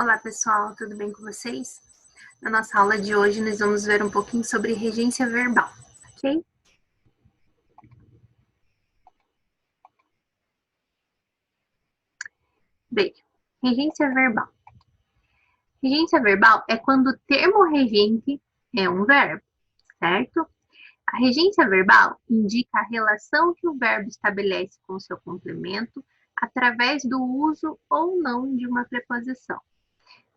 Olá pessoal, tudo bem com vocês? Na nossa aula de hoje nós vamos ver um pouquinho sobre regência verbal, ok? Veja, regência verbal. Regência verbal é quando o termo regente é um verbo, certo? A regência verbal indica a relação que o verbo estabelece com seu complemento através do uso ou não de uma preposição.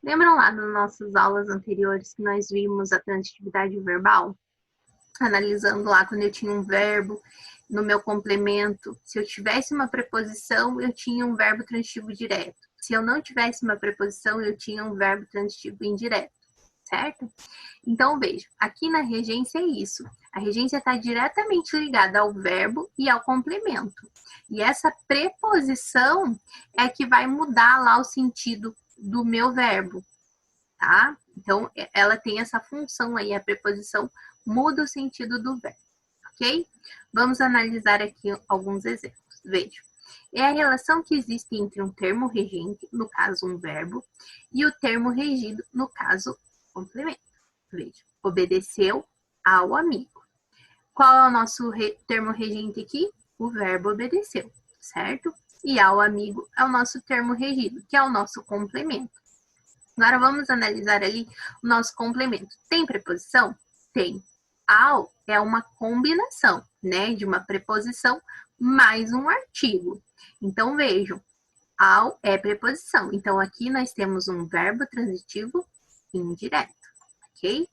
Lembram lá nas nossas aulas anteriores que nós vimos a transitividade verbal? Analisando lá quando eu tinha um verbo no meu complemento, se eu tivesse uma preposição, eu tinha um verbo transitivo direto. Se eu não tivesse uma preposição, eu tinha um verbo transitivo indireto, certo? Então, veja, aqui na regência é isso. A regência está diretamente ligada ao verbo e ao complemento. E essa preposição é que vai mudar lá o sentido do meu verbo, tá? Então, ela tem essa função aí, a preposição muda o sentido do verbo, ok? Vamos analisar aqui alguns exemplos. Veja, é a relação que existe entre um termo regente, no caso um verbo, e o termo regido, no caso complemento. Veja, obedeceu ao amigo. Qual é o nosso termo regente aqui? O verbo obedeceu, certo? E ao amigo é o nosso termo regido, que é o nosso complemento. Agora vamos analisar ali o nosso complemento. Tem preposição? Tem. Ao é uma combinação, né, de uma preposição mais um artigo. Então vejam, ao é preposição. Então aqui nós temos um verbo transitivo indireto, ok?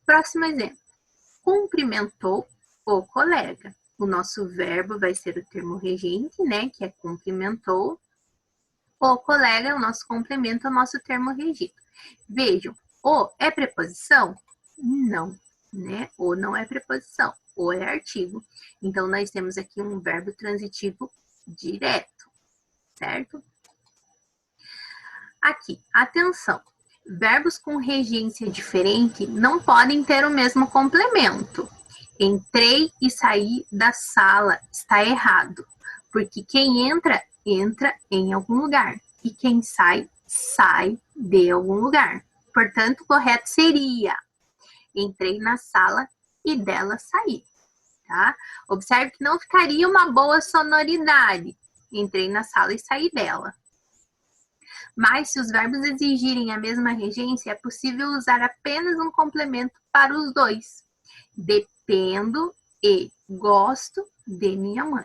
Próximo exemplo. Cumprimentou o colega. O nosso verbo vai ser o termo regente, né, que é cumprimentou. O colega é o nosso complemento ao nosso termo regido. Vejam, o é preposição? Não, né? O não é preposição, o é artigo. Então, nós temos aqui um verbo transitivo direto, certo? Aqui, atenção. Verbos com regência diferente não podem ter o mesmo complemento. Entrei e saí da sala. Está errado. Porque quem entra, entra em algum lugar. E quem sai, sai de algum lugar. Portanto, o correto seria: entrei na sala e dela saí. Tá? Observe que não ficaria uma boa sonoridade. Entrei na sala e saí dela. Mas, se os verbos exigirem a mesma regência, é possível usar apenas um complemento para os dois. Dependo e gosto de minha mãe.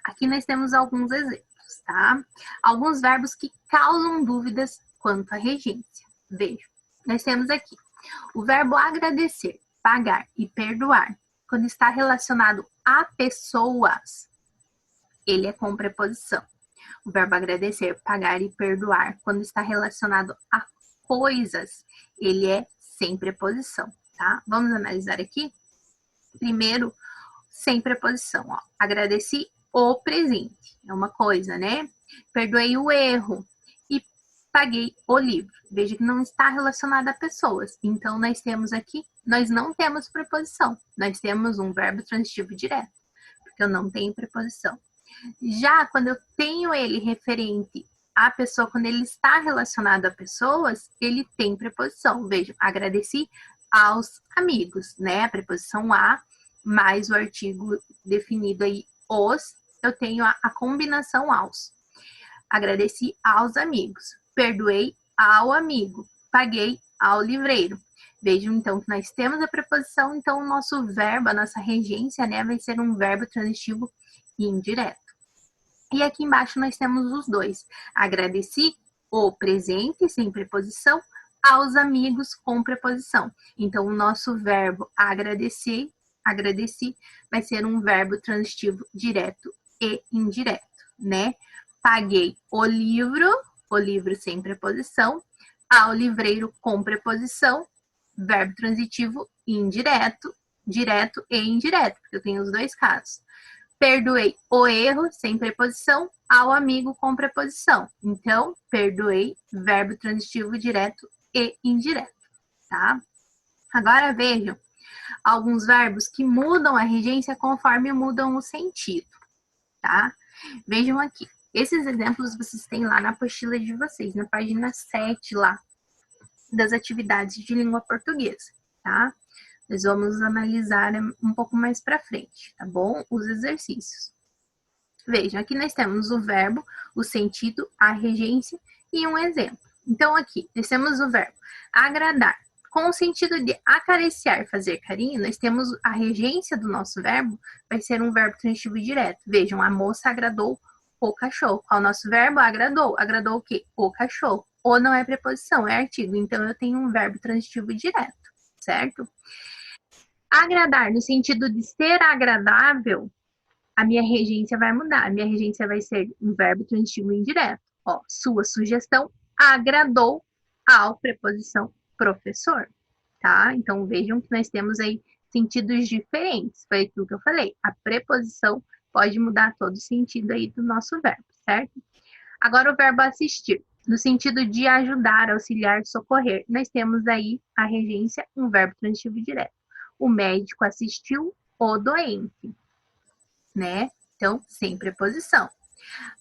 Aqui nós temos alguns exemplos, tá? Alguns verbos que causam dúvidas quanto à regência. Veja, nós temos aqui o verbo agradecer, pagar e perdoar. Quando está relacionado a pessoas, ele é com preposição. O verbo agradecer, pagar e perdoar, quando está relacionado a coisas, ele é sem preposição, tá? Vamos analisar aqui? Primeiro, sem preposição, ó. Agradeci o presente, é uma coisa, né? Perdoei o erro e paguei o livro. Veja que não está relacionado a pessoas. Então, nós temos aqui, nós não temos preposição. Nós temos um verbo transitivo direto, porque eu não tenho preposição. Já quando eu tenho ele referente à pessoa, quando ele está relacionado a pessoas, ele tem preposição. Veja, agradeci aos amigos, né? A preposição a mais o artigo definido aí, os, eu tenho a combinação aos. Agradeci aos amigos, perdoei ao amigo, paguei ao livreiro. Vejam, então, que nós temos a preposição, então o nosso verbo, a nossa regência, né, vai ser um verbo transitivo indireto. E aqui embaixo nós temos os dois. Agradeci o presente, sem preposição, aos amigos com preposição. Então, o nosso verbo agradecer, agradeci, vai ser um verbo transitivo direto e indireto, né? Paguei o livro sem preposição, ao livreiro com preposição, verbo transitivo indireto, direto e indireto, porque eu tenho os dois casos. Perdoei o erro, sem preposição, ao amigo com preposição. Então, perdoei, verbo transitivo direto e indireto, tá? Agora vejam alguns verbos que mudam a regência conforme mudam o sentido, tá? Vejam aqui. Esses exemplos vocês têm lá na apostila de vocês, na página 7 lá, das atividades de língua portuguesa, tá? Nós vamos analisar um pouco mais para frente, tá bom? Os exercícios. Vejam, aqui nós temos o verbo, o sentido, a regência e um exemplo. Então, aqui, nós temos o verbo agradar. Com o sentido de acariciar, fazer carinho, nós temos a regência do nosso verbo, vai ser um verbo transitivo direto. Vejam, a moça agradou o cachorro. Qual é o nosso verbo? Agradou. Agradou o quê? O cachorro. O não é preposição, é artigo. Então, eu tenho um verbo transitivo direto, certo? Agradar, no sentido de ser agradável, a minha regência vai mudar. A minha regência vai ser um verbo transitivo indireto. Ó, sua sugestão agradou ao preposição professor, tá? Então, vejam que nós temos aí sentidos diferentes. Foi aquilo que eu falei. A preposição pode mudar todo o sentido aí do nosso verbo, certo? Agora, o verbo assistir. No sentido de ajudar, auxiliar, socorrer. Nós temos aí a regência, um verbo transitivo direto. O médico assistiu o doente, né? Então, sem preposição.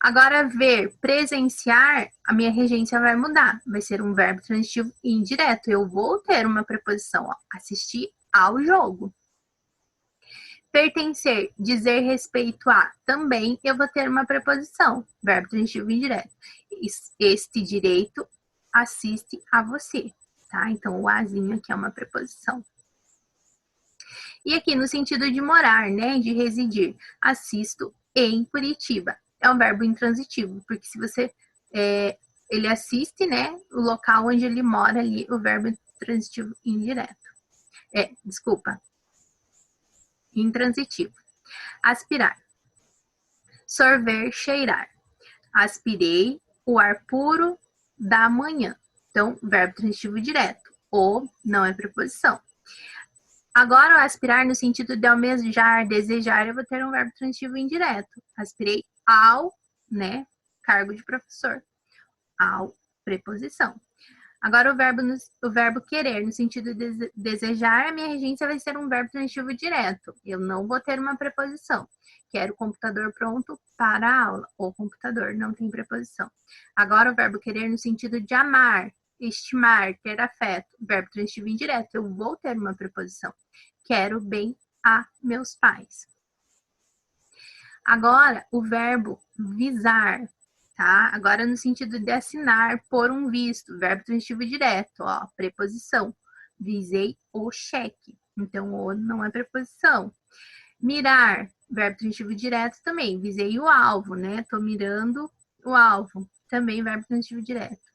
Agora, ver, presenciar, a minha regência vai mudar. Vai ser um verbo transitivo indireto. Eu vou ter uma preposição, ó, assistir ao jogo. Pertencer, dizer respeito a, também eu vou ter uma preposição, verbo transitivo indireto. Este direito assiste a você, tá? Então, o azinho aqui é uma preposição. E aqui, no sentido de morar, né, de residir, assisto em Curitiba. É um verbo intransitivo, porque se você, ele assiste, né, o local onde ele mora ali, o verbo intransitivo indireto. Intransitivo. Aspirar. Sorver, cheirar. Aspirei o ar puro da manhã. Então, verbo transitivo direto. O não é preposição. Agora, o aspirar no sentido de almejar, desejar, eu vou ter um verbo transitivo indireto. Aspirei ao, né, cargo de professor. Ao, preposição. Agora, o verbo querer, no sentido de desejar, a minha regência vai ser um verbo transitivo direto. Eu não vou ter uma preposição. Quero o computador pronto para a aula. O computador não tem preposição. Agora, o verbo querer, no sentido de amar, estimar, ter afeto. Verbo transitivo indireto. Eu vou ter uma preposição. Quero bem a meus pais. Agora, o verbo visar, tá? Agora, no sentido de assinar por um visto. Verbo transitivo direto, ó, preposição. Visei o cheque. Então, o não é preposição. Mirar, verbo transitivo direto também. Visei o alvo, né? Tô mirando o alvo. Também verbo transitivo direto.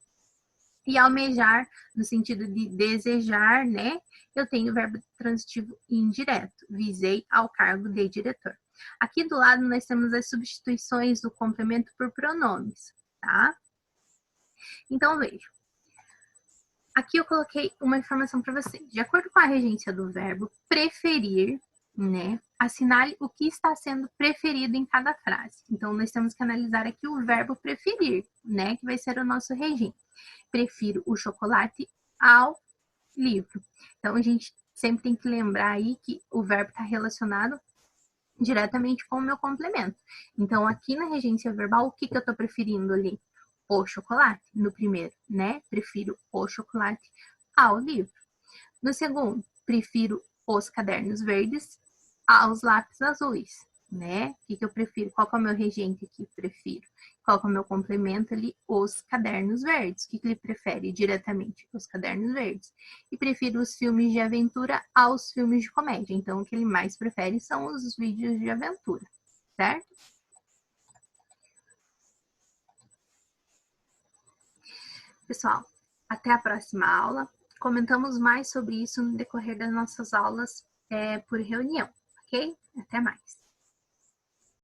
E almejar, no sentido de desejar, né? Eu tenho o verbo transitivo indireto. Visei ao cargo de diretor. Aqui do lado nós temos as substituições do complemento por pronomes, tá? Então, veja. Aqui eu coloquei uma informação para vocês. De acordo com a regência do verbo preferir, né? Assinale o que está sendo preferido em cada frase. Então, nós temos que analisar aqui o verbo preferir, né? Que vai ser o nosso regente. Prefiro o chocolate ao livro. Então, a gente sempre tem que lembrar aí que o verbo está relacionado diretamente com o meu complemento. Então, aqui na regência verbal, o que eu estou preferindo ali? O chocolate, no primeiro, né? Prefiro o chocolate ao livro. No segundo, prefiro os cadernos verdes aos lápis azuis, né? O que eu prefiro? Qual que é o meu regente aqui? Prefiro. Qual que é o meu complemento ali? Os cadernos verdes. O que ele prefere diretamente? Os cadernos verdes. E prefiro os filmes de aventura aos filmes de comédia. Então, o que ele mais prefere são os vídeos de aventura, certo? Pessoal, até a próxima aula. Comentamos mais sobre isso no decorrer das nossas aulas por reunião, ok? Até mais.